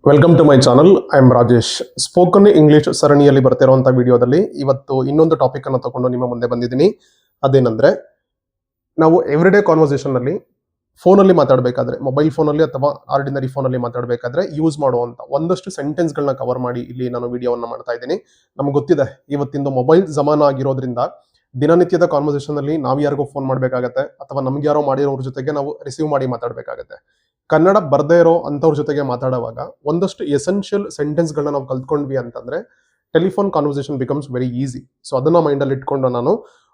Welcome to my channel. I am Rajesh. Spoken English ಸರಣಿಯಲ್ಲಿ ಬರ್ತಿರುವಂತಹ ವಿಡಿಯೋದಲ್ಲಿ ಇವತ್ತು ಇನ್ನೊಂದು ಟಾಪಿಕ್ ಅನ್ನು ತಗೊಂಡು ನಿಮ್ಮ ಮುಂದೆ ಬಂದಿದ್ದೀನಿ. ಅದೇನಂದ್ರೆ, ನಾವು ಎವ್ರಿಡೇ ಕಾನ್ವರ್ಸೇಷನ್ ಅಲ್ಲಿ ಫೋನಲ್ಲಿ ಮಾತಾಡಬೇಕಾದ್ರೆ, ಮೊಬೈಲ್ ಫೋನಲ್ಲಿ ಅಥವಾ ಆರ್ಡಿನರಿ ಫೋನಲ್ಲಿ ಮಾತಾಡಬೇಕಾದ್ರೆ ಯೂಸ್ ಮಾಡುವಂತ ಒಂದಷ್ಟು ಸೆಂಟೆನ್ಸ್ ಗಳನ್ನ ಕವರ್ ಮಾಡಿ ಇಲ್ಲಿ ನಾನು ವಿಡಿಯೋವನ್ನ ಮಾಡ್ತಾ ಇದ್ದೀನಿ. ನಮ್ಗೆ ಗೊತ್ತಿದೆ, ಇವತ್ತಿಂದು ಮೊಬೈಲ್ ಜಮಾನ ಆಗಿರೋದ್ರಿಂದ ದಿನನಿತ್ಯದ ಕಾನ್ವರ್ಸೇಷನ್ ಅಲ್ಲಿ ನಾವು ಯಾರಿಗೋ ಫೋನ್ ಮಾಡಬೇಕಾಗತ್ತೆ, ಅಥವಾ ನಮ್ಗೆ ಯಾರೋ ಮಾಡಿರೋರ ಜೊತೆಗೆ ನಾವು ರಿಸೀವ್ ಮಾಡಿ ಮಾತಾಡಬೇಕಾಗತ್ತೆ. ಕನ್ನಡ ಬರ್ದೇ ಇರೋ ಅಂಥವ್ರ ಜೊತೆಗೆ ಮಾತಾಡುವಾಗ ಒಂದಷ್ಟು ಎಸೆನ್ಷಿಯಲ್ ಸೆಂಟೆನ್ಸ್ಗಳನ್ನ ನಾವು ಕಲ್ತ್ಕೊಂಡ್ವಿ ಅಂತಂದ್ರೆ telephone conversation becomes very easy. So ಅದನ್ನ ಮೈಂಡಲ್ಲಿ ಇಟ್ಕೊಂಡು ನಾನು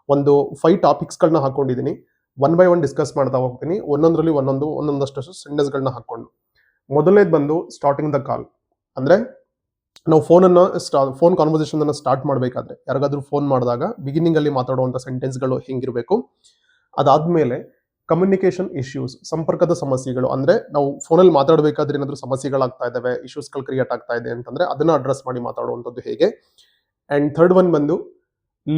ಒಂದು 5 ಟಾಪಿಕ್ಸ್ಗಳನ್ನ ಹಾಕೊಂಡಿದ್ದೀನಿ. ಒನ್ ಬೈ ಒನ್ ಡಿಸ್ಕಸ್ ಮಾಡ್ತಾ ಹೋಗ್ತೀನಿ, ಒಂದೊಂದರಲ್ಲಿ ಒಂದೊಂದಷ್ಟು ಸೆಂಟೆನ್ಸ್ಗಳನ್ನ ಹಾಕೊಂಡು. ಮೊದಲನೇದು ಬಂದು ಸ್ಟಾರ್ಟಿಂಗ್ ದ ಕಾಲ್. ಅಂದ್ರೆ ನಾವು ಫೋನ್ ಕಾನ್ವರ್ಸೇಷನ್ ಅನ್ನ ಸ್ಟಾರ್ಟ್ ಮಾಡಬೇಕಾದ್ರೆ, ಯಾರಿಗಾದ್ರೂ ಫೋನ್ ಮಾಡಿದಾಗ ಬಿಗಿನಿಂಗ್ ಅಲ್ಲಿ ಮಾತಾಡುವಂತ ಸೆಂಟೆನ್ಸ್ಗಳು ಹೆಂಗಿರಬೇಕು. ಅದಾದ್ಮೇಲೆ ಕಮ್ಯುನಿಕೇಶನ್ ಇಶ್ಯೂಸ್, ಸಂಪರ್ಕದ ಸಮಸ್ಯೆಗಳು. ಅಂದ್ರೆ ನಾವು ಫೋನಲ್ಲಿ ಮಾತಾಡಬೇಕಾದ್ರೆ ಏನಾದರೂ ಸಮಸ್ಯೆಗಳಾಗ್ತಾ ಇದಾವೆ, ಇಶ್ಯೂಸ್ಗಳು ಕ್ರಿಯೇಟ್ ಆಗ್ತಾ ಇದೆ ಅಂತಂದ್ರೆ ಅದನ್ನ ಅಡ್ರೆಸ್ ಮಾಡಿ ಮಾತಾಡುವಂಥದ್ದು ಹೇಗೆ. ಅಂಡ್ ಥರ್ಡ್ ಒನ್ ಬಂದು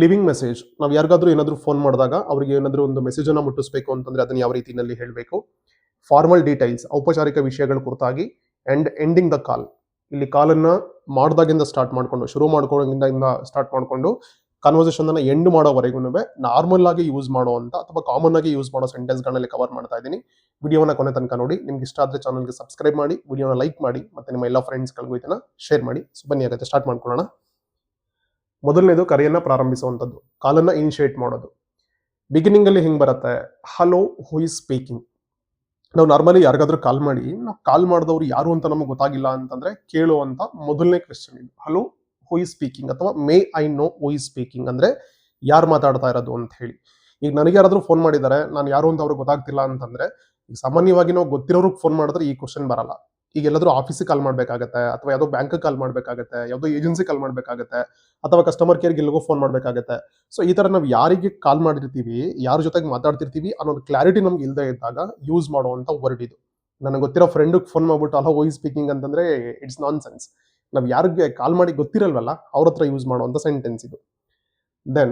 ಲಿವಿಂಗ್ ಮೆಸೇಜ್. ನಾವು ಯಾರಿಗಾದ್ರೂ ಏನಾದರೂ ಫೋನ್ ಮಾಡಿದಾಗ ಅವ್ರಿಗೆ ಏನಾದರೂ ಒಂದು ಮೆಸೇಜ್ ಅನ್ನ ಮುಟ್ಟಿಸ್ಬೇಕು ಅಂತಂದ್ರೆ ಅದನ್ನ ಯಾವ ರೀತಿಯಲ್ಲಿ ಹೇಳಬೇಕು. ಫಾರ್ಮಲ್ ಡೀಟೈಲ್ಸ್, ಔಪಚಾರಿಕ ವಿಷಯಗಳ ಕುರಿತಾಗಿ. ಅಂಡ್ ಎಂಡಿಂಗ್ ದ ಕಾಲ್. ಇಲ್ಲಿ ಕಾಲನ್ನ ಮಾಡಿದಾಗಿಂದ ಶುರು ಮಾಡ್ಕೊಂಡಿಂದ ಸ್ಟಾರ್ಟ್ ಮಾಡ್ಕೊಂಡು ಕಾನ್ವರ್ಸೇಷನ್ ಅನ್ನ ಎಂಡ್ ಮಾಡೋವರೆಗೂ ನಾರ್ಮಲ್ ಆಗಿ ಯೂಸ್ ಮಾಡುವಂತ ಅಥವಾ ಕಾಮನ್ ಆಗಿ ಯೂಸ್ ಮಾಡೋ ಸೆಂಟೆನ್ಸ್ ಗಳಲ್ಲಿ ಕವರ್ ಮಾಡ್ತಾ ಇದ್ದೀನಿ. ವಿಡಿಯೋನ ಕೊನೆ ತನಕ ನೋಡಿ. ನಿಮ್ಗೆ ಇಷ್ಟ ಆದ್ರೆ ಚಾನಲ್ಗೆ ಸಬ್ಸ್ಕ್ರೈಬ್ ಮಾಡಿ, ವಿಡಿಯೋನ ಲೈಕ್ ಮಾಡಿ, ಮತ್ತೆ ನಿಮ್ಮ ಎಲ್ಲ ಫ್ರೆಂಡ್ಸ್ಗಳಿಗೂ ಇದನ್ನ ಶೇರ್ ಮಾಡಿ. ಸೊ ಬನ್ನಿ, ಆಗುತ್ತೆ ಸ್ಟಾರ್ಟ್ ಮಾಡ್ಕೊಳ್ಳೋಣ. ಮೊದಲನೇದು ಕರೆಯನ್ನ ಪ್ರಾರಂಭಿಸುವಂಥದ್ದು, ಕಾಲನ್ನ ಇನಿಷಿಯೇಟ್ ಮಾಡೋದು. ಬಿಗಿನಿಂಗ್ ಅಲ್ಲಿ ಹಿಂಗ್ ಬರುತ್ತೆ, ಹಲೋ, ಹೂ ಇಸ್ ಸ್ಪೀಕಿಂಗ್. ನಾವು ನಾರ್ಮಲಿ ಯಾರಿಗಾದ್ರೂ ಕಾಲ್ ಮಾಡಿ, ನಾವು ಕಾಲ್ ಮಾಡಿದವರು ಯಾರು ಅಂತ ನಮಗೆ ಗೊತ್ತಾಗಿಲ್ಲ ಅಂತಂದ್ರೆ ಕೇಳುವಂತ ಮೊದಲನೇ ಕ್ವೆಶ್ಚನ್ ಇದು, ಹಲೋ, ಹೂ ಇಸ್ ಸ್ಪೀಕಿಂಗ್, ಅಥವಾ may I know who is speaking, ಅಂದ್ರೆ ಯಾರು ಮಾತಾಡ್ತಾ ಇರೋದು ಅಂತ ಹೇಳಿ. ಈಗ ನನಗೆ ಯಾರಾದ್ರೂ ಫೋನ್ ಮಾಡಿದ್ದಾರೆ, ನಾನು ಯಾರು ಅಂತ ಅವ್ರಿಗೆ ಗೊತ್ತಾಗ್ತಿಲ್ಲ ಅಂತಂದ್ರೆ, ಈಗ ಸಾಮಾನ್ಯವಾಗಿ ನಾವು ಗೊತ್ತಿರೋರಿಗೆ ಫೋನ್ ಮಾಡಿದ್ರೆ ಈ ಕ್ವಶನ್ ಬರಲ್ಲ. ಈಗ ಎಲ್ಲಾದ್ರೂ ಆಫೀಸಿಗೆ ಕಾಲ್ ಮಾಡ್ಬೇಕಾಗತ್ತೆ, ಅಥವಾ ಯಾವುದೋ ಬ್ಯಾಂಕ್ ಕಾಲ್ ಮಾಡ್ಬೇಕಾಗತ್ತೆ, ಯಾವುದೋ ಏಜೆನ್ಸಿ ಕಾಲ್ ಮಾಡ್ಬೇಕಾಗತ್ತೆ, ಅಥವಾ ಕಸ್ಟಮರ್ ಕೇರ್ಗೆ ಎಲ್ಲಿಗೋ ಫೋನ್ ಮಾಡ್ಬೇಕಾಗತ್ತೆ. ಸೊ ಈ ತರ ನಾವು ಯಾರಿಗೆ ಕಾಲ್ ಮಾಡಿರ್ತೀವಿ, ಯಾರ ಜೊತೆಗೆ ಮಾತಾಡ್ತಿರ್ತೀವಿ ಅನ್ನೋದು ಕ್ಲಾರಿಟಿ ನಮ್ಗೆ ಇಲ್ಲದೆ ಇದ್ದಾಗ ಯೂಸ್ ಮಾಡುವಂತ ವರ್ಡ್ ಇದು. ನನಗೆ ಗೊತ್ತಿರೋ ಫ್ರೆಂಡ್ ಫೋನ್ ಮಾಡ್ಬಿಟ್ಟು ಹಲೋ ಹೂ ಇಸ್ ಸ್ಪೀಕಿಂಗ್ ಅಂತಂದ್ರೆ ಇಟ್ಸ್ ನಾನ್ ಸೆನ್ಸ್. ನಾವು ಯಾರಿಗೆ ಕಾಲ್ ಮಾಡಿ ಗೊತ್ತಿರಲ್ವಲ್ಲ ಅವ್ರ ಹತ್ರ ಯೂಸ್ ಮಾಡುವಂತ ಸೆಂಟೆನ್ಸ್ ಇದು. Then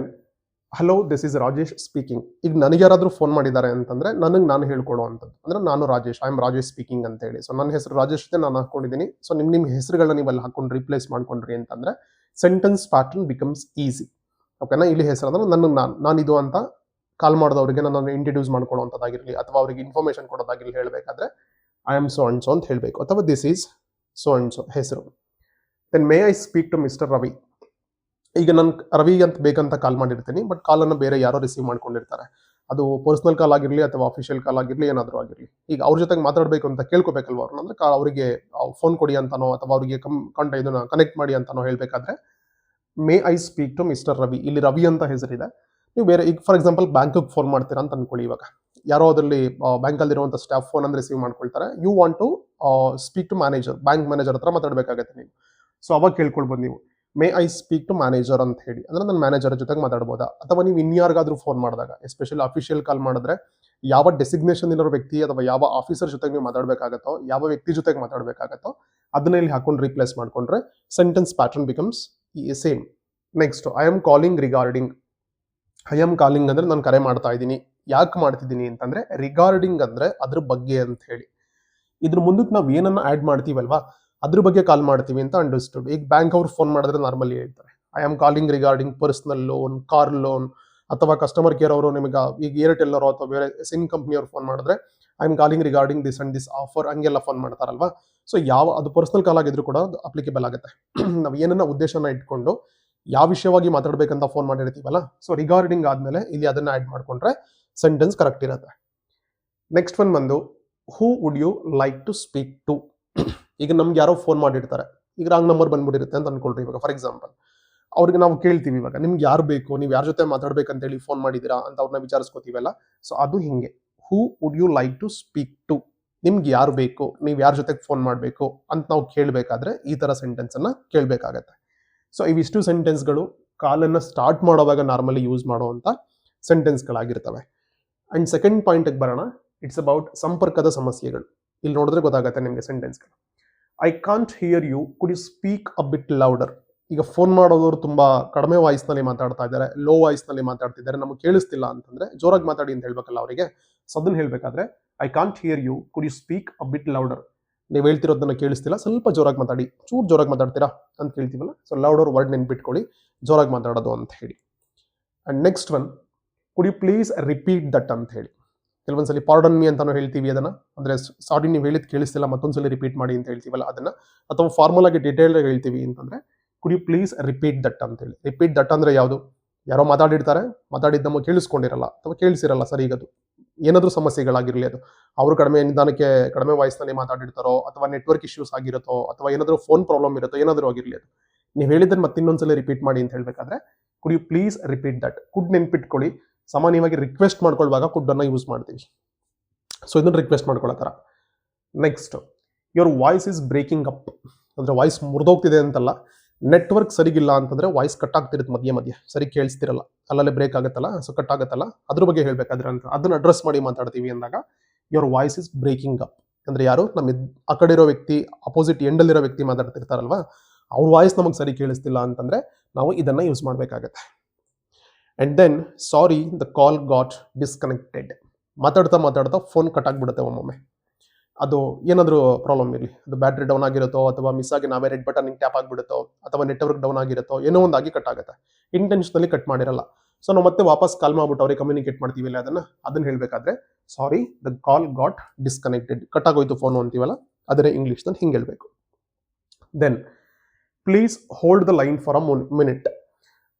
hello, this is Rajesh speaking. ಈಗ ನನಗೆ ಯಾರಾದ್ರೂ ಫೋನ್ ಮಾಡಿದ್ದಾರೆ ಅಂತಂದ್ರೆ ನನಗೆ ನಾನು ಹೇಳ್ಕೊಡುವಂಥದ್ದು, ಅಂದ್ರೆ ನಾನು Rajesh, I am Rajesh speaking ಅಂತ ಹೇಳಿ. ಸೊ ನನ್ನ ಹೆಸರು ರಾಜೇಶ್ ಇದೆ, ನಾನು ಹಾಕೊಂಡಿದ್ದೀನಿ. ಸೊ ನಿಮ್ಮ ಹೆಸರುಗಳನ್ನ ನೀವೆಲ್ಲ ಹಾಕೊಂಡು ರಿಪ್ಲೇಸ್ ಮಾಡ್ಕೊಂಡ್ರಿ ಅಂತಂದ್ರೆ ಸೆಂಟೆನ್ಸ್ ಪ್ಯಾಟರ್ನ್ ಬಿಕಮ್ಸ್ ಈಸಿ. ಓಕೆನಾ. ಇಲ್ಲಿ ಹೆಸರು ಅಂದ್ರೆ ನಾನು ಇದು ಅಂತ ಕಾಲ್ ಮಾಡಿದವರಿಗೆ ನಾನು ಇಂಟ್ರಡ್ಯೂಸ್ ಮಾಡ್ಕೊಳ್ಳುವಂಥದ್ದಾಗಿರಲಿ, ಅಥವಾ ಅವರಿಗೆ ಇನ್ಫಾರ್ಮೇಶನ್ ಕೊಡೋದಾಗಿರಲಿ, ಹೇಳಬೇಕಾದ್ರೆ I am so and so ಅಂತ ಹೇಳಬೇಕು, ಅಥವಾ this is so and so ಹೆಸರು. Then may I speak to mister Ravi. ಈಗ ನಾನು ರವಿ ಅಂತ ಬೇಕಂತ ಕಾಲ್ ಮಾಡಿರ್ತೀನಿ, ಬಟ್ ಕಾಲನ್ನು ಬೇರೆ ಯಾರೋ ರಿಸೀವ್ ಮಾಡ್ಕೊಂಡಿರ್ತಾರೆ. ಅದು ಪರ್ಸನಲ್ ಕಾಲ್ ಆಗಿರಲಿ ಅಥವಾ ಅಫಿಷಿಯಲ್ ಕಾಲ್ ಆಗಿರಲಿ, ಏನಾದರೂ ಆಗಿರಲಿ. ಈಗ ಅವ್ರ ಜೊತೆಗೆ ಮಾತಾಡಬೇಕು ಅಂತ ಕೇಳ್ಕೋಬೇಕಲ್ವ ಅವ್ರನ್ನ, ಅಂದ್ರೆ ಅವರಿಗೆ ಫೋನ್ ಕೊಡಿ ಅಂತಾನೋ ಅಥವಾ ಅವರಿಗೆ ಇದನ್ನ ಕನೆಕ್ಟ್ ಮಾಡಿ ಅಂತಾನೋ ಹೇಳಬೇಕಾದ್ರೆ may I speak to mister Ravi. ಇಲ್ಲಿ ರವಿ ಅಂತ ಹೆಸರಿದೆ. ನೀವು ಬೇರೆ, ಈಗ ಫಾರ್ ಎಕ್ಸಾಂಪಲ್ ಬ್ಯಾಂಕಿಗೆ ಫೋನ್ ಮಾಡ್ತೀರಾ ಅಂತ ಅನ್ಕೊಳ್ಳಿ. ಇವಾಗ ಯಾರೋ ಅದರಲ್ಲಿ ಬ್ಯಾಂಕಲ್ಲಿ ಇರುವಂಥ ಸ್ಟಾಫ್ ಫೋನ್ ಅನ್ನು ರಿಸೀವ್ ಮಾಡ್ಕೊಳ್ತಾರೆ. You want to speak to manager, bank manager ಹತ್ರ ಮಾತಾಡಬೇಕಾಗತ್ತೆ ನೀವು. ಸೊ ಅವಾಗ ಕೇಳ್ಕೊಳ್ಬೋದು ನೀವು, may I speak to manager ಅಂತ ಹೇಳಿ. ಅಂದ್ರೆ ನನ್ನ ಮ್ಯಾನೇಜರ್ ಜೊತೆಗೆ ಮಾತಾಡ್ಬೋದಾ. ಅಥವಾ ನೀವು ಇನ್ಯಾರಿಗಾದ್ರೂ ಫೋನ್ ಮಾಡಿದಾಗ, ಎಸ್ಪೆಷಲಿ ಅಫಿಷಿಯಲ್ ಕಾಲ್ ಮಾಡಿದ್ರೆ, ಯಾವ ಡೆಸಿಗ್ನೇಷನ್ ಇರೋ ವ್ಯಕ್ತಿ ಅಥವಾ ಯಾವ ಆಫೀಸರ್ ಜೊತೆಗೆ ನೀವು ಮಾತಾಡಬೇಕಾಗತ್ತೋ, ಯಾವ ವ್ಯಕ್ತಿ ಜೊತೆಗೆ ಮಾತಾಡಬೇಕಾಗತ್ತೋ ಅದನ್ನ ಇಲ್ಲಿ ಹಾಕೊಂಡು ರೀಪ್ಲೇಸ್ ಮಾಡ್ಕೊಂಡ್ರೆ sentence pattern becomes same. Next, I am calling regarding. I am calling ಅಂದ್ರೆ ನಾನು ಕರೆ ಮಾಡ್ತಾ ಇದ್ದೀನಿ. ಯಾಕೆ ಮಾಡ್ತಿದ್ದೀನಿ ಅಂತಂದ್ರೆ ರಿಗಾರ್ಡಿಂಗ್ ಅಂದ್ರೆ ಅದ್ರ ಬಗ್ಗೆ ಅಂತ ಹೇಳಿ. ಇದ್ರ ಮುಂದಕ್ಕೆ ನಾವು ಏನನ್ನ ಆಡ್ ಮಾಡ್ತೀವಲ್ವಾ ಅದ್ರ ಬಗ್ಗೆ ಕಾಲ್ ಮಾಡ್ತೀವಿ ಅಂತ ಅಂಡರ್ಸ್ಟುಡ್. ಈಗ ಬ್ಯಾಂಕ್ ಅವ್ರು ಫೋನ್ ಮಾಡಿದ್ರೆ ನಾರ್ಮಲಿ ಹೇಳ್ತಾರೆ, I am calling regarding personal loan, car loan. ಅಥವಾ ಕಸ್ಟಮರ್ ಕೇರ್ ಅವರು ನಿಮಗೆ ಈಗ ಏರ್ಟೆಲ್ ಅವರು ಅಥವಾ ಬೇರೆ ಸಿಮ್ ಕಂಪ್ನಿ ಅವ್ರು ಫೋನ್ ಮಾಡಿದ್ರೆ I am calling regarding this and this offer, ಹಂಗೆಲ್ಲ ಫೋನ್ ಮಾಡ್ತಾರಲ್ವಾ. ಸೊ ಅದು ಪರ್ಸನಲ್ ಕಾಲ್ ಆಗಿದ್ರು ಕೂಡ ಅಪ್ಲಿಕೇಬಲ್ ಆಗುತ್ತೆ. ನಾವು ಏನನ್ನ ಉದ್ದೇಶನ ಇಟ್ಕೊಂಡು ಯಾವ ವಿಷಯವಾಗಿ ಮಾತಾಡ್ಬೇಕಂತ ಫೋನ್ ಮಾಡಿರ್ತೀವಲ್ಲ, ಸೊ ರಿಗಾರ್ಡಿಂಗ್ ಆದ್ಮೇಲೆ ಇಲ್ಲಿ ಅದನ್ನ ಆಡ್ ಮಾಡ್ಕೊಂಡ್ರೆ ಸೆಂಟೆನ್ಸ್ ಕರೆಕ್ಟ್ ಇರುತ್ತೆ. ನೆಕ್ಸ್ಟ್ ಒನ್ ಬಂದು who would you like to speak to. ಈಗ ನಮ್ಗೆ ಯಾರೋ ಫೋನ್ ಮಾಡಿರ್ತಾರೆ, ಈಗ ರಾಂಗ್ ನಂಬರ್ ಬಂದ್ಬಿಟ್ಟಿರುತ್ತೆ ಅಂತ ಅನ್ಕೊಳ್ರಿ. ಇವಾಗ ಫಾರ್ ಎಕ್ಸಾಂಪಲ್ ಅವ್ರಿಗೆ ನಾವು ಕೇಳ್ತೀವಿ, ಇವಾಗ ನಿಮ್ಗೆ ಯಾರು ಬೇಕು, ನೀವು ಯಾರ ಜೊತೆ ಮಾತಾಡ್ಬೇಕಂತ ಹೇಳಿ ಫೋನ್ ಮಾಡಿದ್ದೀರಾ ಅಂತ ಅವ್ರನ್ನ ವಿಚಾರಿಸ್ಕೋತೀವಲ್ಲ. ಸೊ ಅದು ಹಿಂಗೆ, who would you like to speak to. ನಿಮ್ಗೆ ಯಾರು ಬೇಕು, ನೀವು ಯಾರ ಜೊತೆಗೆ ಫೋನ್ ಮಾಡಬೇಕು ಅಂತ ನಾವು ಕೇಳಬೇಕಾದ್ರೆ ಈ ತರ ಸೆಂಟೆನ್ಸ್ ಅನ್ನ ಕೇಳಬೇಕಾಗತ್ತೆ. ಸೊ ಇವಿಷ್ಟು ಸೆಂಟೆನ್ಸ್ಗಳು ಕಾಲನ್ನ ಸ್ಟಾರ್ಟ್ ಮಾಡುವಾಗ ನಾರ್ಮಲಿ ಯೂಸ್ ಮಾಡುವಂತ ಸೆಂಟೆನ್ಸ್ಗಳಾಗಿರ್ತವೆ. ಅಂಡ್ ಸೆಕೆಂಡ್ ಪಾಯಿಂಟ್ಗೆ ಬರೋಣ. ಇಟ್ಸ್ ಅಬೌಟ್ ಸಂಪರ್ಕದ ಸಮಸ್ಯೆಗಳು. ಇಲ್ಲಿ ನೋಡಿದ್ರೆ ಗೊತ್ತಾಗುತ್ತೆ ನಿಮಗೆ ಸೆಂಟೆನ್ಸ್ಗಳು. I can't hear you, could you speak a bit louder. ಈಗ ಫೋನ್ ಮಾಡೋದವರು ತುಂಬಾ ಕಡಿಮೆ ವಾಯ್ಸ್ ನಲ್ಲಿ ಮಾತಾಡ್ತಾ ಇದ್ದಾರೆ, ಲೋ ವಾಯ್ಸ್ ನಲ್ಲಿ ಮಾತಾಡ್ತಿದ್ದಾರೆ, ನಮಗೆ ಕೇಳಿಸ್ತಿಲ್ಲ ಅಂತಂದ್ರೆ ಜೋರಾಗಿ ಮಾತಾಡಿ ಅಂತ ಹೇಳ್ಬೇಕಲ್ಲ ಅವರಿಗೆ. ಸೊ ಅದನ್ನ ಹೇಳ್ಬೇಕಾದ್ರೆ I can't hear you, could you speak a bit louder. ನೀವು ಹೇಳ್ತಿರೋದನ್ನ ಕೇಳಿಸ್ತಿಲ್ಲ, ಸ್ವಲ್ಪ ಜೋರಾಗಿ ಮಾತಾಡಿ, ಚೂರು ಜೋರಾಗಿ ಮಾತಾಡ್ತೀರಾ ಅಂತ ಕೇಳ್ತೀವಲ್ಲ, ಸೊ ಲೌಡರ್ ವರ್ಡ್ ನೆನ್ಪಿಟ್ಕೊಳ್ಳಿ, ಜೋರಾಗಿ ಮಾತಾಡೋದು ಅಂತ ಹೇಳಿ. And next one, could you please repeat that ಅಂತ ಹೇಳಿ. ಕೆಲವೊಂದ್ಸಲಿ ಪಾರ್ಡನ್ ಮೀ ಅಂತಾನು ಹೇಳ್ತೀವಿ ಅದನ್ನ, ಅಂದ್ರೆ ಸಾರಿ ನೀವು ಹೇಳಿದ್ ಕೇಳಿಸ್ತಿಲ್ಲ, ಮತ್ತೊಂದ್ಸಲಿ ರಿಪೀಟ್ ಮಾಡಿ ಅಂತ ಹೇಳ್ತೀವಲ್ಲ ಅದನ್ನ, ಅಥವಾ ಫಾರ್ಮಲ್ ಆಗಿ ಡೀಟೇಲ್ ಆಗಿ ಹೇಳ್ತೀವಿ ಅಂತಂದ್ರೆ could you please repeat that ಅಂತ ಹೇಳಿ. ರಿಪೀಟ್ ದಟ್ ಅಂದ್ರೆ ಯಾವುದು? ಯಾರೋ ಮಾತಾಡಿರ್ತಾರೆ, ಮಾತಾಡಿದ್ದು ನಮಗೆ ಕೇಳಿಸ್ಕೊಂಡಿರಲ್ಲ ಅಥವಾ ಕೇಳಿಸಿರಲ್ಲ ಸರಿಗದು, ಏನಾದರೂ ಸಮಸ್ಯೆಗಳಾಗಿರಲಿ, ಅದು ಅವರು ನಿಧಾನಕ್ಕೆ ಕಡಿಮೆ ವಾಯ್ಸ್ನಲ್ಲಿ ಮಾತಾಡಿರ್ತಾರೋ, ಅಥವಾ ನೆಟ್ವರ್ಕ್ ಇಶ್ಯೂಸ್ ಆಗಿರುತ್ತೋ, ಅಥವಾ ಏನಾದರೂ ಫೋನ್ ಪ್ರಾಬ್ಲಮ್ ಇರುತ್ತೋ, ಏನಾದರೂ ಆಗಿರಲಿ, ಅದು ನೀವು ಹೇಳಿದ್ದನ್ನು ಮತ್ತೆ ಇನ್ನೊಂದ್ಸಲ ರಿಪೀಟ್ ಮಾಡಿ ಅಂತ ಹೇಳಬೇಕಾದ್ರೆ could you please repeat that. Could ನೆನ್ಪಿಟ್ಕೊಳ್ಳಿ, ಸಾಮಾನ್ಯವಾಗಿ ರಿಕ್ವೆಸ್ಟ್ ಮಾಡ್ಕೊಳ್ಳುವಾಗ ಕುಡ್ ಅನ್ನ ಯೂಸ್ ಮಾಡ್ತೀವಿ, ಸೊ ಇದನ್ನ ರಿಕ್ವೆಸ್ಟ್ ಮಾಡ್ಕೊಳ್ಳೋ ಥರ. Next, your voice is breaking up, ಅಂದರೆ ವಾಯ್ಸ್ ಮುರಿದೋಗ್ತಿದೆ ಅಂತಲ್ಲ, ನೆಟ್ವರ್ಕ್ ಸರಿಗಿಲ್ಲ ಅಂತಂದ್ರೆ ವಾಯ್ಸ್ ಕಟ್ ಆಗ್ತಿರುತ್ತೆ ಮಧ್ಯೆ ಮಧ್ಯೆ, ಸರಿ ಕೇಳಿಸ್ತಿರಲ್ಲ, ಅಲ್ಲಲ್ಲೇ ಬ್ರೇಕ್ ಆಗುತ್ತಲ್ಲ, ಸೊ ಕಟ್ ಆಗುತ್ತಲ್ಲ, ಅದ್ರ ಬಗ್ಗೆ ಹೇಳ್ಬೇಕಾದ್ರೆ ಅಂತ ಅದನ್ನ ಅಡ್ರೆಸ್ ಮಾಡಿ ಮಾತಾಡ್ತೀವಿ ಅಂದಾಗ your voice is breaking up ಅಂದ್ರೆ ಯಾರು ನಮ್ಮ ಆ ಕಡೆ ಇರೋ ವ್ಯಕ್ತಿ, ಅಪೋಸಿಟ್ ಎಂಡಲ್ಲಿರೋ ವ್ಯಕ್ತಿ ಮಾತಾಡ್ತಿರ್ತಾರಲ್ವಾ, ಅವ್ರ ವಾಯ್ಸ್ ನಮಗೆ ಸರಿ ಕೇಳಿಸ್ತಿಲ್ಲ ಅಂತಂದ್ರೆ ನಾವು ಇದನ್ನ ಯೂಸ್ ಮಾಡಬೇಕಾಗತ್ತೆ. And then sorry the call got disconnected, ಮಾತಾಡ್ತಾ ಫೋನ್ ಕಟ್ ಆಗಿಬಿಡುತ್ತೆ ಒಮ್ಮೊಮ್ಮೆ, ಅದು ಏನಾದರೂ ಪ್ರಾಬ್ಲಮ್ ಇರಲಿ, ಅದು ಬ್ಯಾಟ್ರಿ ಡೌನ್ ಆಗಿರುತ್ತೋ, ಅಥವಾ ಮಿಸ್ ಆಗಿ ನಾವೇ ರೆಡ್ ಬಟನ್ ಟ್ಯಾಪ್ ಆಗಿಬಿಡುತ್ತೋ, ಅಥವಾ ನೆಟ್ವರ್ಕ್ ಡೌನ್ ಆಗಿರುತ್ತೋ, ಏನೋ ಒಂದಾಗಿ ಕಟ್ ಆಗುತ್ತೆ, ಇಂಟೆನ್ಷನಲಿ ಕಟ್ ಮಾಡಿರಲ್ಲ. ಸೊ ನಾವು ಮತ್ತೆ ವಾಪಸ್ ಕಾಲ್ ಮಾಡ್ಬಿಟ್ಟು ಅವ್ರಿಗೆ ಕಮ್ಯುನಿಕೇಟ್ ಮಾಡ್ತೀವಿ ಅದನ್ನ ಹೇಳಬೇಕಾದ್ರೆ sorry the call got disconnected, cut ಆಗೋಯ್ತು ಫೋನು ಅಂತೀವಲ್ಲ, ಅದನ್ನೇ ಇಂಗ್ಲೀಷ್ನಲ್ಲಿ ಹಿಂಗೆ ಹೇಳಬೇಕು. Then please hold the line for a minute,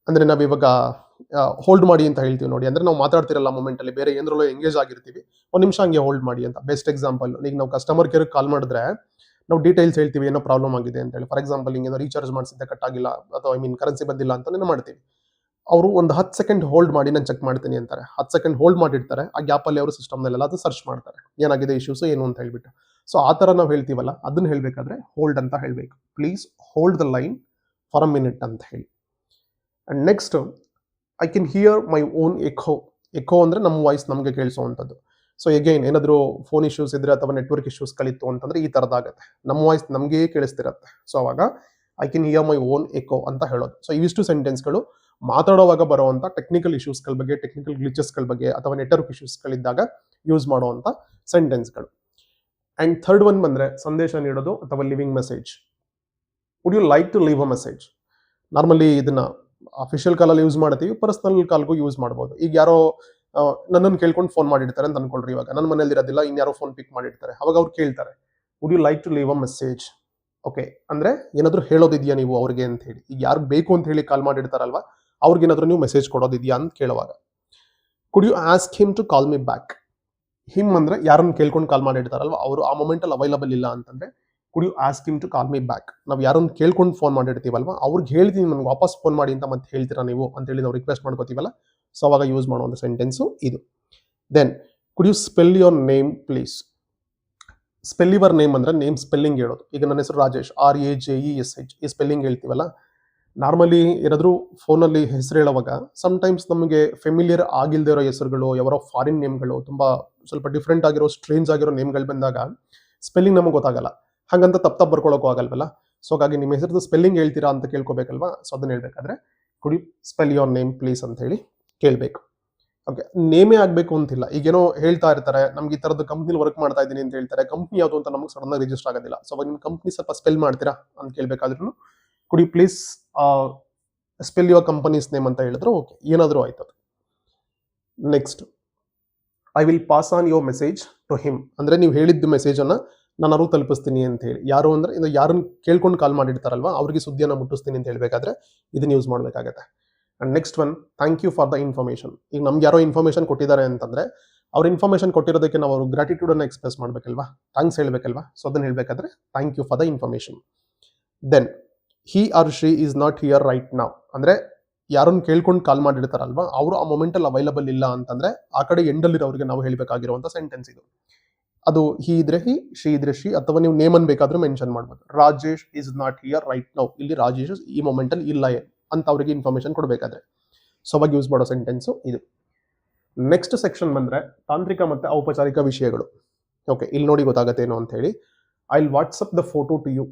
ಅಂದರೆ ನಾವಿವಾಗ ಹೋಲ್ಡ್ ಮಾಡಿ ಅಂತ ಹೇಳ್ತೀವಿ ನೋಡಿ, ಅಂದರೆ ನಾವು ಮಾತಾಡ್ತಿರಲ್ಲ ಮೂಮೆಂಟಲ್ಲಿ, ಬೇರೆ ಏನರಲ್ಲೋ ಎಂಗೇಜ್ ಆಗಿರ್ತೀವಿ, ಒಂದು ನಿಮಿಷ ಹಂಗೆ ಹೋಲ್ಡ್ ಮಾಡಿ ಅಂತ. ಬೆಸ್ಟ್ ಎಕ್ಸಾಂಪಲ್, ಈಗ ನಾವು ಕಸ್ಟಮರ್ ಕೇರ್ಗೆ ಕಾಲ್ ಮಾಡಿದ್ರೆ ನಾವು ಡೀಟೇಲ್ಸ್ ಹೇಳ್ತೀವಿ, ಏನೋ ಪ್ರಾಬ್ಲಮ್ ಆಗಿದೆ ಅಂತ ಹೇಳಿ. ಫಾರ್ ಎಕ್ಸಾಂಪಲ್, ಹಿಂಗೇನೋ ರೀಚಾರ್ಜ್ ಮಾಡಿಸಿದ್ದೆ ಕಟ್ ಆಗಿಲ್ಲ, ಅಥವಾ ಕರೆನ್ಸಿ ಬಂದಿಲ್ಲ ಅಂತ ಮಾಡ್ತೀವಿ. ಅವರು ಒಂದು 10 ಸೆಕೆಂಡ್ ಹೋಲ್ಡ್ ಮಾಡಿ ನಾನು ಚೆಕ್ ಮಾಡ್ತೀನಿ ಅಂತಾರೆ, 10 ಸೆಕೆಂಡ್ ಹೋಲ್ಡ್ ಮಾಡಿರ್ತಾರೆ, ಆ ಗ್ಯಾಪಲ್ಲಿ ಅವರು ಸಿಸ್ಟಮ್ನಲ್ಲೆಲ್ಲ ಅದು ಸರ್ಚ್ ಮಾಡ್ತಾರೆ, ಏನಾಗಿದೆ ಇಶ್ಯೂಸ್ ಏನು ಅಂತ ಹೇಳ್ಬಿಟ್ಟು. ಸೊ ಆ ಥರ ನಾವು ಹೇಳ್ತೀವಲ್ಲ, ಅದನ್ನ ಹೇಳಬೇಕಾದ್ರೆ ಹೋಲ್ಡ್ ಅಂತ ಹೇಳಬೇಕು, please hold the line for a minute ಅಂತ ಹೇಳಿ. And next, I can hear my own echo ಅಂದರೆ ನಮ್ಮ ವಾಯ್ಸ್ ನಮಗೆ ಕೇಳಿಸುವಂಥದ್ದು. ಸೊ ಎಗೈನ್ ಏನಾದರೂ ಫೋನ್ ಇಶ್ಯೂಸ್ ಇದ್ರೆ ಅಥವಾ ನೆಟ್ವರ್ಕ್ ಇಶ್ಯೂಸ್ ಕಲಿತು ಅಂತಂದ್ರೆ ಈ ಥರದ್ದಾಗತ್ತೆ, ನಮ್ಮ ವಾಯ್ಸ್ ನಮಗೇ ಕೇಳಿಸ್ತಿರತ್ತೆ. ಸೊ ಅವಾಗ I can hear my own echo ಅಂತ ಹೇಳೋದು. ಸೊ ಇವಿಷ್ಟು ಸೆಂಟೆನ್ಸ್ಗಳು ಮಾತಾಡೋವಾಗ ಬರುವಂಥ ಟೆಕ್ನಿಕಲ್ ಇಶ್ಯೂಸ್ಗಳ ಬಗ್ಗೆ, ಟೆಕ್ನಿಕಲ್ ಗ್ಲಿಚಸ್ಗಳ ಬಗ್ಗೆ, ಅಥವಾ ನೆಟ್ವರ್ಕ್ ಇಶ್ಯೂಸ್ಗಳಿದ್ದಾಗ ಯೂಸ್ ಮಾಡುವಂಥ ಸೆಂಟೆನ್ಸ್ಗಳು. ಆ್ಯಂಡ್ ಥರ್ಡ್ ಒನ್ ಬಂದರೆ ಸಂದೇಶ ನೀಡೋದು ಅಥವಾ leaving message. Would you like to leave a message? Normally ಇದನ್ನ ಅಫಿಷಿಯಲ್ ಕಾಲಲ್ಲಿ ಯೂಸ್ ಮಾಡ್ತೀವಿ, ಪರ್ಸನಲ್ ಕಾಲ್ಗೂ ಯೂಸ್ ಮಾಡ್ಬೋದು. ಈಗ ಯಾರೋ ನನ್ನನ್ನು ಕೇಳ್ಕೊಂಡು ಫೋನ್ ಮಾಡಿರ್ತಾರೆ ಅಂತ ಅನ್ಕೊಳ್ರಿ, ಇವಾಗ ನನ್ನ ಮನೇಲಿ ಇರೋದಿಲ್ಲ, ಇನ್ಯಾರೋ ಫೋನ್ ಪಿಕ್ ಮಾಡಿರ್ತಾರೆ, ಅವಾಗ ಅವ್ರು ಕೇಳ್ತಾರೆ would you like to leave a message? Okay, ಅಂದರೆ ಏನಾದರೂ ಹೇಳೋದಿದೆಯಾ ನೀವು ಅವ್ರಿಗೆ ಅಂತ ಹೇಳಿ. ಈಗ ಯಾರು ಬೇಕು ಅಂತ ಹೇಳಿ ಕಾಲ್ ಮಾಡಿರ್ತಾರಲ್ವಾ, ಅವ್ರಿಗೇನಾದರೂ ನೀವು ಮೆಸೇಜ್ ಕೊಡೋದಿದೆಯಾ ಅಂತ ಕೇಳುವಾಗ. Could you ask him to call me back? Him ಅಂದರೆ ಯಾರನ್ನು ಕೇಳ್ಕೊಂಡು ಕಾಲ್ ಮಾಡಿರ್ತಾರಲ್ವ, ಅವರು ಆ ಮೊಮೆಂಟಲ್ಲಿ ಅವೈಲಬಲ್ ಇಲ್ಲ ಅಂತಂದ್ರೆ could you ask him to call me back? ನಾವು ಯಾರನ್ನು ಕೇಳ್ಕೊಂಡು ಫೋನ್ ಮಾಡಿರ್ತೀವಲ್ವ, ಅವ್ರಿಗೆ ಹೇಳ್ತೀನಿ ನನಗೆ ವಾಪಸ್ ಫೋನ್ ಮಾಡಿ ಅಂತ ಮತ್ತೆ ಹೇಳ್ತೀರಾ ನೀವು ಅಂತೇಳಿ ನಾವು ರಿಕ್ವೆಸ್ಟ್ ಮಾಡ್ಕೋತೀವಲ್ಲ, ಸೊ ಅವಾಗ ಯೂಸ್ ಮಾಡುವಂಥ ಸೆಂಟೆನ್ಸು ಇದು. Then could you spell your name please? Spell your name ಅಂದರೆ ನೇಮ್ ಸ್ಪೆಲ್ಲಿಂಗ್ ಹೇಳೋದು. ಈಗ ನನ್ನ ಹೆಸರು ರಾಜೇಶ್, RAJESH, ಈ ಸ್ಪೆಲ್ಲಿಂಗ್ ಹೇಳ್ತೀವಲ್ಲ. ನಾರ್ಮಲಿ ಏನಾದರೂ ಫೋನಲ್ಲಿ ಹೆಸರು ಹೇಳುವಾಗ ಸಮ್ಟೈಮ್ಸ್ ನಮಗೆ ಫೆಮಿಲಿಯರ್ ಆಗಿಲ್ಲದೆ ಇರೋ ಹೆಸರುಗಳು, ಯಾರೋ ಫಾರಿನ್ ನೇಮ್ಗಳು, ತುಂಬ ಸ್ವಲ್ಪ ಡಿಫ್ರೆಂಟ್ ಆಗಿರೋ, ಸ್ಟ್ರೇಂಜ್ ಆಗಿರೋ ನೇಮ್ಗಳು ಬಂದಾಗ ಸ್ಪೆಲ್ಲಿಂಗ್ ನಮಗೆ ಗೊತ್ತಾಗಲ್ಲ, ಹಾಗಂತ ತಪ್ಪು ಬರ್ಕೊಳ್ಳೋಕ್ಕೂ ಆಗಲ್ವಲ್ಲ. ಸೊ ಹಾಗಾಗಿ ನಿಮ್ಮ ಹೆಸರದ್ದು ಸ್ಪೆಲ್ಲಿಂಗ್ ಹೇಳ್ತೀರಾ ಅಂತ ಕೇಳ್ಕೊಬೇಕಲ್ವಾ, ಸೊ ಅದನ್ನ ಹೇಳ್ಬೇಕಾದ್ರೆ could you spell your name please ಅಂತ ಹೇಳಿ ಕೇಳಬೇಕು. ಓಕೆ, ನೇಮೇ ಆಗಬೇಕು ಅಂತಿಲ್ಲ. ಈಗೇನೋ ಹೇಳ್ತಾ ಇರ್ತಾರೆ, ನಮ್ಗೆ ಈ ಥರದ್ದು ಕಂಪ್ನಿಲಿ ವರ್ಕ್ ಮಾಡ್ತಾ ಇದ್ದೀನಿ ಅಂತ ಹೇಳ್ತಾರೆ, ಕಂಪ್ನಿ ಯಾವುದು ಅಂತ ನಮಗೆ ಸಡನ್ ಆಗಿ ರಿಜಿಸ್ಟರ್ ಆಗೋದಿಲ್ಲ. ಸೊ ಅವಾಗ ನಿಮ್ಮ ಕಂಪ್ನಿ ಸ್ವಲ್ಪ ಸ್ಪೆಲ್ ಮಾಡ್ತೀರಾ ಅಂತ ಕೇಳಬೇಕಾದ್ರೂ could you please spell your company's name ಅಂತ ಹೇಳಿದ್ರು ಓಕೆ, ಏನಾದರೂ ಆಯ್ತು. Next, I will pass on your message to him, ಅಂದರೆ ನೀವು ಹೇಳಿದ್ದು ಮೆಸೇಜನ್ನು ನಾನು ಅವ್ರಿಗೆ ತಲುಪಿಸ್ತೀನಿ ಅಂತ ಹೇಳಿ. ಯಾರು ಅಂದರೆ ಇದು ಯಾರನ್ನು ಕೇಳ್ಕೊಂಡು ಕಾಲ್ ಮಾಡಿರ್ತಾರಲ್ವ, ಅವ್ರಿಗೆ ಸುದ್ದಿಯನ್ನು ಮುಟ್ಟಿಸ್ತೀನಿ ಅಂತ ಹೇಳಬೇಕಾದ್ರೆ ಇದನ್ನು ಯೂಸ್ ಮಾಡಬೇಕಾಗತ್ತೆ. And next one, thank you for the information. ಈಗ ನಮ್ಗೆ ಯಾರೋ ಇನ್ಫಾರ್ಮೇಷನ್ ಕೊಟ್ಟಿದ್ದಾರೆ ಅಂತಂದರೆ ಅವ್ರ ಇನ್ಫಾರ್ಮೇಷನ್ ಕೊಟ್ಟಿರೋದಕ್ಕೆ ನಾವು ಅವ್ರ ಗ್ರಾಟಿಟ್ಯೂಡನ್ನು ಎಕ್ಸ್ಪ್ರೆಸ್ ಮಾಡಬೇಕಲ್ವಾ, ಥ್ಯಾಂಕ್ಸ್ ಹೇಳಬೇಕಲ್ವಾ. ಸೊ ಅದನ್ನು ಹೇಳಬೇಕಾದ್ರೆ thank you for the information. Then he or she is not here right now, ಅಂದರೆ ಯಾರನ್ನು ಕೇಳ್ಕೊಂಡು ಕಾಲ್ ಮಾಡಿರ್ತಾರಲ್ವಾ, ಅವರು ಆ ಮೊಮೆಂಟಲ್ಲಿ ಅವೈಲಬಲ್ ಇಲ್ಲ ಅಂತಂದರೆ ಆ ಕಡೆ ಎಂಡಲ್ಲಿರೋರಿಗೆ ನಾವು ಹೇಳಬೇಕಾಗಿರುವಂಥ ಸೆಂಟೆನ್ಸ್ ಇದು. ಅದು ಹಿ ಇದ್ರೆ ಹಿ, ಶಿ ಇದ್ರೆ ಶಿ, ಅಥವಾ ನೀವು ನೇಮನ್ನು ಬೇಕಾದರೂ ಮೆನ್ಷನ್ ಮಾಡ್ಬೋದು. Rajesh is not here right now, ಇಲ್ಲಿ ರಾಜೇಶ್ ಈ ಮೊಮೆಂಟಲ್ಲಿ ಇಲ್ಲ ಅಂತ ಅವರಿಗೆ ಇನ್ಫಾರ್ಮೇಷನ್ ಕೊಡಬೇಕಾದ್ರೆ ಸೊ ಅವಾಗ ಯೂಸ್ ಮಾಡೋ ಸೆಂಟೆನ್ಸು ಇದು. ನೆಕ್ಸ್ಟ್ ಸೆಕ್ಷನ್ ಬಂದರೆ ತಾಂತ್ರಿಕ ಮತ್ತು ಔಪಚಾರಿಕ ವಿಷಯಗಳು. ಓಕೆ, ಇಲ್ಲಿ ನೋಡಿ ಗೊತ್ತಾಗತ್ತೆ ಏನು ಅಂತ ಹೇಳಿ. I will WhatsApp the photo to you.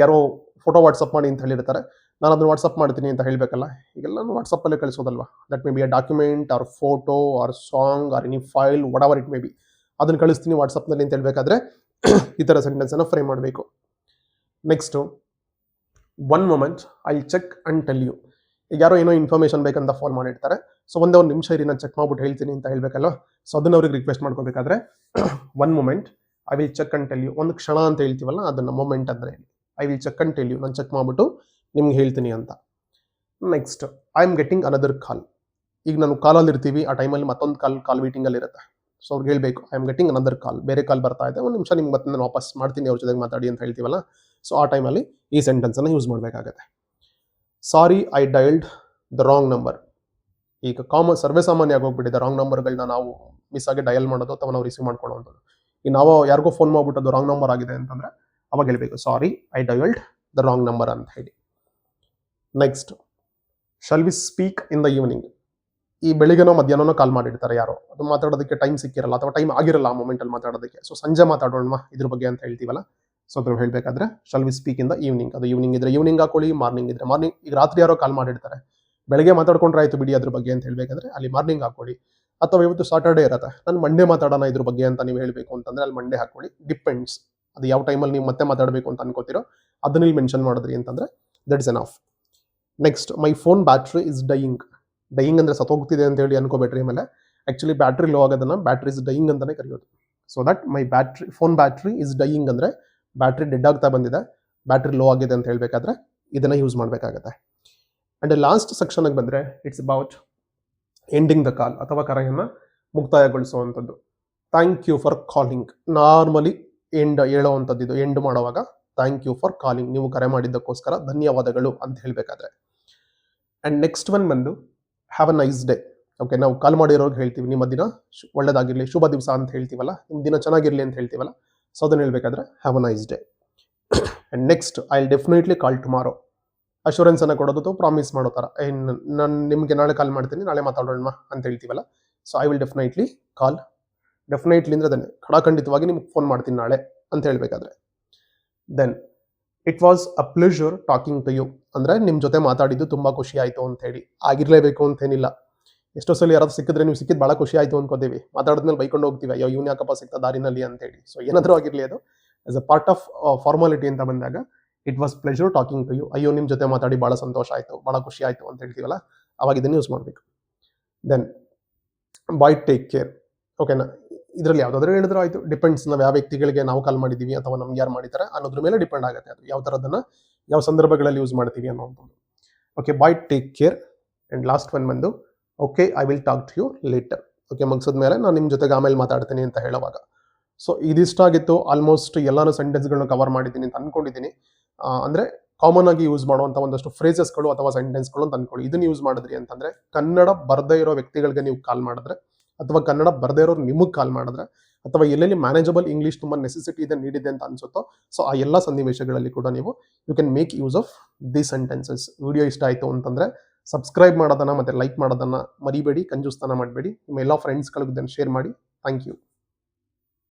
ಯಾರೋ ಫೋಟೋ ವಾಟ್ಸಪ್ ಮಾಡಿ ಅಂತ ಹೇಳಿರ್ತಾರೆ, ನಾನು ಅದನ್ನು ವಾಟ್ಸಪ್ ಮಾಡ್ತೀನಿ ಅಂತ ಹೇಳಬೇಕಲ್ಲ, ಈಗೆಲ್ಲ ವಾಟ್ಸಪ್ಪಲ್ಲೇ ಕಳಿಸೋದಲ್ವಾ. That may be a document or photo or song or any file, whatever it may be, ಅದನ್ನು ಕಳಿಸ್ತೀನಿ ವಾಟ್ಸಪ್ನಲ್ಲಿ ಅಂತ ಹೇಳಬೇಕಾದ್ರೆ ಈ ಥರ ಸೆಂಟೆನ್ಸನ್ನು ಫ್ರೇಮ್ ಮಾಡಬೇಕು. Next, one moment I check and tell you. ಈಗ ಯಾರೋ ಏನೋ ಇನ್ಫಾರ್ಮೇಷನ್ ಬೇಕಂತ ಫೋನ್ ಮಾಡಿರ್ತಾರೆ. ಸೊ ಒಂದೇ ಒಂದು ನಿಮಿಷ ಇರಿ, ನಾನು ಚೆಕ್ ಮಾಡ್ಬಿಟ್ಟು ಹೇಳ್ತೀನಿ ಅಂತ ಹೇಳಬೇಕಲ್ವ. ಸೊ ಅದನ್ನು ಅವ್ರಿಗೆ ರಿಕ್ವೆಸ್ಟ್ ಮಾಡ್ಕೋಬೇಕಾದ್ರೆ one moment I will check and tell you. ಒಂದು ಕ್ಷಣ ಅಂತ ಹೇಳ್ತೀವಲ್ಲ, ಅದನ್ನು ಮೊಮೆಂಟ್ ಅಂದರೆ I will check and tell you, ನಾನು ಚೆಕ್ ಮಾಡಿಬಿಟ್ಟು ನಿಮ್ಗೆ ಹೇಳ್ತೀನಿ ಅಂತ. Next, I am getting another call. ಈಗ ನಾನು ಕಾಲಲ್ಲಿ ಇರ್ತೀವಿ, ಆ ಟೈಮಲ್ಲಿ ಮತ್ತೊಂದು ಕಾಲ್ ವೇಟಿಂಗಲ್ಲಿ ಇರುತ್ತೆ. ಸೊ ಅವ್ರಿಗೆ ಹೇಳಬೇಕು ಐ ಆಮ್ ಗೆಟಿಂಗ್ ಅನದರ್ ಕಾಲ್, ಬೇರೆ ಕಾಲ್ ಬರ್ತಾ ಇದೆ, ಒಂದು ನಿಮಿಷ ನಿಮ್ಗೆ ಮತ್ತೆ ನಾನು ವಾಪಸ್ ಮಾಡ್ತೀನಿ, ಅವ್ರ ಜೊತೆಗೆ ಮಾತಾಡಿ ಅಂತ ಹೇಳ್ತೀವಲ್ಲ. ಸೊ ಆ ಟೈಮಲ್ಲಿ ಈ ಸೆಂಟೆನ್ಸನ್ನು ಯೂಸ್ ಮಾಡಬೇಕಾಗತ್ತೆ. Sorry I dialled the wrong number. ಈಗ ಸರ್ವೇಸಾಮಾನ್ಯ ಆಗೋಗ್ಬಿಟ್ಟಿದೆ ರಾಂಗ್ ನಂಬರ್ಗಳನ್ನ ನಾವು ಮಿಸ್ ಆಗಿ ಡಯಲ್ ಮಾಡೋದು ಅಥವಾ ನಾವು ರಿಸೀವ್ ಮಾಡ್ಕೊಳ್ಳೋದು. ಈಗ ನಾವು ಯಾರಿಗೋ ಫೋನ್ ಮಾಡ್ಬಿಟ್ಟು ಅದು ರಾಂಗ್ ನಂಬರ್ ಆಗಿದೆ ಅಂತಂದರೆ ಅವಾಗ ಹೇಳಬೇಕು sorry I dialled the wrong number ಅಂತ ಹೇಳಿ. Next, shall we speak in the evening. ಈ ಬೆಳಿಗ್ಗೆನೋ ಮಧ್ಯಾಹ್ನನೋ ಕಾಲ್ ಮಾಡಿರ್ತಾರೆ ಯಾರೋ, ಅದು ಮಾತಾಡೋದಕ್ಕೆ ಟೈಮ್ ಸಿಕ್ಕಿರಲ್ಲ ಅಥವಾ ಟೈಮ್ ಆಗಿರಲ್ಲ ಆ ಮೊಮೆಂಟಲ್ಲಿ ಮಾತಾಡೋದಕ್ಕೆ. ಸೊ ಸಂಜೆ ಮಾತಾಡೋಣ ಇದ್ರ ಬಗ್ಗೆ ಅಂತ ಹೇಳ್ತೀವಲ್ಲ. ಸೊ ಅದ್ರ ಹೇಳಬೇಕಾದ್ರೆ shall we speak in the evening. ಅದು ಈವ್ನಿಂಗ್ ಇದ್ರೆ ಈವ್ನಿಂಗ್ ಹಾಕೊಳ್ಳಿ, ಮಾರ್ನಿಂಗ್ ಇದ್ರೆ ಮಾರ್ನಿಂಗ್. ಈಗ ರಾತ್ರಿ ಯಾರೋ ಕಾಲ್ ಮಾಡಿರ್ತಾರೆ, ಬೆಳಗ್ಗೆ ಮಾತಾಡ್ಕೊಂಡ್ರೆ ಆಯ್ತು ಬಿಡಿ ಅದ್ರ ಬಗ್ಗೆ ಅಂತ ಹೇಳಬೇಕಾದ್ರೆ ಅಲ್ಲಿ ಮಾರ್ನಿಂಗ್ ಹಾಕೊಳ್ಳಿ. ಅಥವಾ ಇವತ್ತು ಸಾಟರ್ಡೇ ಇರುತ್ತೆ, ನಾನು ಮಂಡೇ ಮಾತಾಡೋಣ ಇದ್ರ ಬಗ್ಗೆ ಅಂತ ನೀವು ಹೇಳಬೇಕು ಅಂತಂದ್ರೆ ಅಲ್ಲಿ ಮಂಡೇ ಹಾಕೊಳ್ಳಿ. ಡಿಪೆಂಡ್ಸ್, ಅದು ಯಾವ ಟೈಮಲ್ಲಿ ನೀವು ಮತ್ತೆ ಮಾತಾಡಬೇಕು ಅಂತ ಅನ್ಕೋತಿರೋ ಅದನ್ನ ಇಲ್ಲಿ ಮೆನ್ಷನ್ ಮಾಡಿದ್ರಿ ಅಂತಂದ್ರೆ that is enough. Next, my phone battery is dying. Dying ಅಂದರೆ ಸತ್ತೋಗ್ತಿದೆ ಅಂತ ಹೇಳಿ ಅನ್ಕೋಬೇಡ್ರಿ. ಆಮೇಲೆ ಆ್ಯಕ್ಚುಲಿ ಬ್ಯಾಟ್ರಿ ಲೋ ಆಗೋದನ್ನ ಬ್ಯಾಟ್ರಿ ಇಸ್ ಡೈಯಿಂಗ್ ಅಂತಲೇ ಕರೆಯೋದು. So that my phone battery is dying ಅಂದರೆ ಬ್ಯಾಟ್ರಿ ಡೆಡ್ ಆಗ್ತಾ ಬಂದಿದೆ, ಬ್ಯಾಟ್ರಿ ಲೋ ಆಗಿದೆ ಅಂತ ಹೇಳಬೇಕಾದ್ರೆ ಇದನ್ನು ಯೂಸ್ ಮಾಡಬೇಕಾಗತ್ತೆ. ಆ್ಯಂಡ್ ಲಾಸ್ಟ್ ಸೆಕ್ಷನ್ಗೆ ಬಂದರೆ it's about ending the call ಅಥವಾ ಕರೆಯನ್ನು ಮುಕ್ತಾಯಗೊಳಿಸುವಂಥದ್ದು. Thank you for calling. Normally ಹೇಳೋವಂಥದ್ದು ಇದು. ಎಂಡ್ ಮಾಡುವಾಗ ಥ್ಯಾಂಕ್ ಯು ಫಾರ್ ಕಾಲಿಂಗ್, ನೀವು ಕರೆ ಮಾಡಿದ್ದಕ್ಕೋಸ್ಕರ ಧನ್ಯವಾದಗಳು ಅಂತ ಹೇಳಬೇಕಾದ್ರೆ. ಆ್ಯಂಡ್ ನೆಕ್ಸ್ಟ್ ಒನ್ ಬಂದು have a nice day. Okay, ನಾವು ಕಾಲ್ ಮಾಡಿರೋರಿಗೆ ಹೇಳ್ತೀವಿ ನಿಮ್ಮ ದಿನ ಒಳ್ಳೆದಾಗಿರಲಿ, ಶುಭ ದಿವಸ ಅಂತ ಹೇಳ್ತೀವಲ್ಲ, ನಿಮ್ಮ ದಿನ ಚೆನ್ನಾಗಿರಲಿ ಅಂತ ಹೇಳ್ತೀವಲ್ಲ. ಸೊ ಅದನ್ನು ಹೇಳಬೇಕಾದ್ರೆ have a nice day. And next, I will definitely call tomorrow. ಅಶ್ಯೂರೆನ್ಸನ್ನು ಕೊಡೋದು ಅಥವಾ ಪ್ರಾಮಿಸ್ ಮಾಡೋ ಥರ, ನಾನು ನಿಮಗೆ ನಾಳೆ ಕಾಲ್ ಮಾಡ್ತೀನಿ, ನಾಳೆ ಮಾತಾಡೋಣ ಅಂತ ಹೇಳ್ತೀವಲ್ಲ. So I will definitely call. Definitely ಅಂದರೆ ಅದನ್ನೇ ಖಂಡಿತವಾಗಿ ನಿಮ್ಗೆ ಫೋನ್ ಮಾಡ್ತೀನಿ ನಾಳೆ ಅಂತ ಹೇಳಬೇಕಾದ್ರೆ. Then it was a pleasure talking to you. ಅಂದರೆ ನಿಮ್ಮ ಜೊತೆ ಮಾತಾಡಿದ್ದು ತುಂಬ ಖುಷಿ ಆಯಿತು ಅಂತ ಹೇಳಿ. ಆಗಿರಲೇಬೇಕು ಅಂತೇನಿಲ್ಲ. ಎಷ್ಟೋ ಸಲ ಯಾರಾದ್ರೂ ಸಿಕ್ಕಿದ್ರೆ ನೀವು ಸಿಕ್ಕಿದ್ದು ಭಾಳ ಖುಷಿ ಆಯಿತು ಅನ್ಕೋತೀವಿ, ಮಾತಾಡಿದ್ಮೇಲೆ ಬೈಕೊಂಡು ಹೋಗ್ತೀವಿ, ಅಯ್ಯೋ ಇವ್ನು ಯಾಕಪ್ಪ ಸಿಕ್ತ ದಾರಿನಲ್ಲಿ ಅಂತೇಳಿ. ಸೊ ಏನಾದರೂ ಆಗಿರಲಿ, ಅದು as a part of formality ಅಂತ ಬಂದಾಗ it was pleasure talking to you. ಅಯ್ಯೋ ನಿಮ್ಮ ಜೊತೆ ಮಾತಾಡಿ ಭಾಳ ಸಂತೋಷ ಆಯಿತು, ಭಾಳ ಖುಷಿ ಆಯಿತು ಅಂತ ಹೇಳ್ತೀವಲ್ಲ, ಅವಾಗ ಇದನ್ನು ಯೂಸ್ ಮಾಡಬೇಕು. Then bye take care. ಓಕೆನಾ, ಇದರಲ್ಲಿ ಯಾವುದಾದ್ರೂ ಹೇಳಿದ್ರು ಆಯಿತು. ಡಿಪೆಂಡ್ಸ್, ನಾವು ಯಾವ ವ್ಯಕ್ತಿಗಳಿಗೆ ನಾವು ಕಾಲ್ ಮಾಡಿದ್ದೀವಿ ಅಥವಾ ನಮ್ಗೆ ಯಾರು ಮಾಡಿದ್ದಾರೆ ಅನ್ನೋದ್ರ ಮೇಲೆ ಡಿಪೆಂಡ್ ಆಗುತ್ತೆ. ಅದು ಯಾವ ಥರದನ್ನು ಯಾವ ಸಂದರ್ಭಗಳಲ್ಲಿ ಯೂಸ್ ಮಾಡ್ತೀವಿ ಅನ್ನೋದು. Okay, bye take care. And last one ಬಂದು okay I will talk to you later. Okay, ಮುಗಿಸಿದ ಮೇಲೆ ನಾನು ನಿಮ್ಮ ಜೊತೆಗೆ ಆಮೇಲೆ ಮಾತಾಡ್ತೀನಿ ಅಂತ ಹೇಳುವಾಗ. ಸೊ ಇದಿಷ್ಟಾಗಿತ್ತು. ಆಲ್ಮೋಸ್ಟ್ ಎಲ್ಲಾನು ಸೆಂಟೆನ್ಸ್ಗಳನ್ನ ಕವರ್ ಮಾಡಿದ್ದೀನಿ ಅಂತ ಅಂದ್ಕೊಂಡಿದ್ದೀನಿ. ಅಂದರೆ ಕಾಮನ್ ಆಗಿ ಯೂಸ್ ಮಾಡುವಂಥ ಒಂದಷ್ಟು ಫ್ರೇಸಸ್ಗಳು ಅಥವಾ ಸೆಂಟೆನ್ಸ್ಗಳು ಅಂತ ಅಂದ್ಕೊಳ್ಳಿ. ಇದನ್ನು ಯೂಸ್ ಮಾಡಿದ್ರಿ ಅಂತಂದರೆ ಕನ್ನಡ ಬರದೇ ಇರೋ ವ್ಯಕ್ತಿಗಳಿಗೆ ನೀವು ಕಾಲ್ ಮಾಡಿದ್ರೆ, ಅಥವಾ ಕನ್ನಡ ಬರದೇ ಇರೋರು ನಿಮಗೆ ಕಾಲ್ ಮಾಡಿದ್ರೆ, ಅಥವಾ ಎಲ್ಲೆಲ್ಲಿ ಮ್ಯಾನೇಜಬಲ್ ಇಂಗ್ಲೀಷ್ ತುಂಬ ನೆಸೆಸಿಟಿ ಇದೆ, ನೀಡಿದೆ ಅಂತ ಅನ್ಸುತ್ತೋ, ಸೊ ಆ ಎಲ್ಲ ಸನ್ನಿವೇಶಗಳಲ್ಲಿ ಕೂಡ ನೀವು you can make use of the sentences. Video ಇಷ್ಟ ಆಯಿತು ಅಂತಂದರೆ ಸಬ್ಸ್ಕ್ರೈಬ್ ಮಾಡೋದನ್ನು ಮತ್ತು ಲೈಕ್ ಮಾಡೋದನ್ನು ಮರಿಬೇಡಿ, ಕಂಜೂಸ್ತನ ಮಾಡಬೇಡಿ. ನಿಮ್ಮ ಎಲ್ಲ ಫ್ರೆಂಡ್ಸ್ಗಳಿಗೆ ಇದನ್ನು ಶೇರ್ ಮಾಡಿ. Thank you.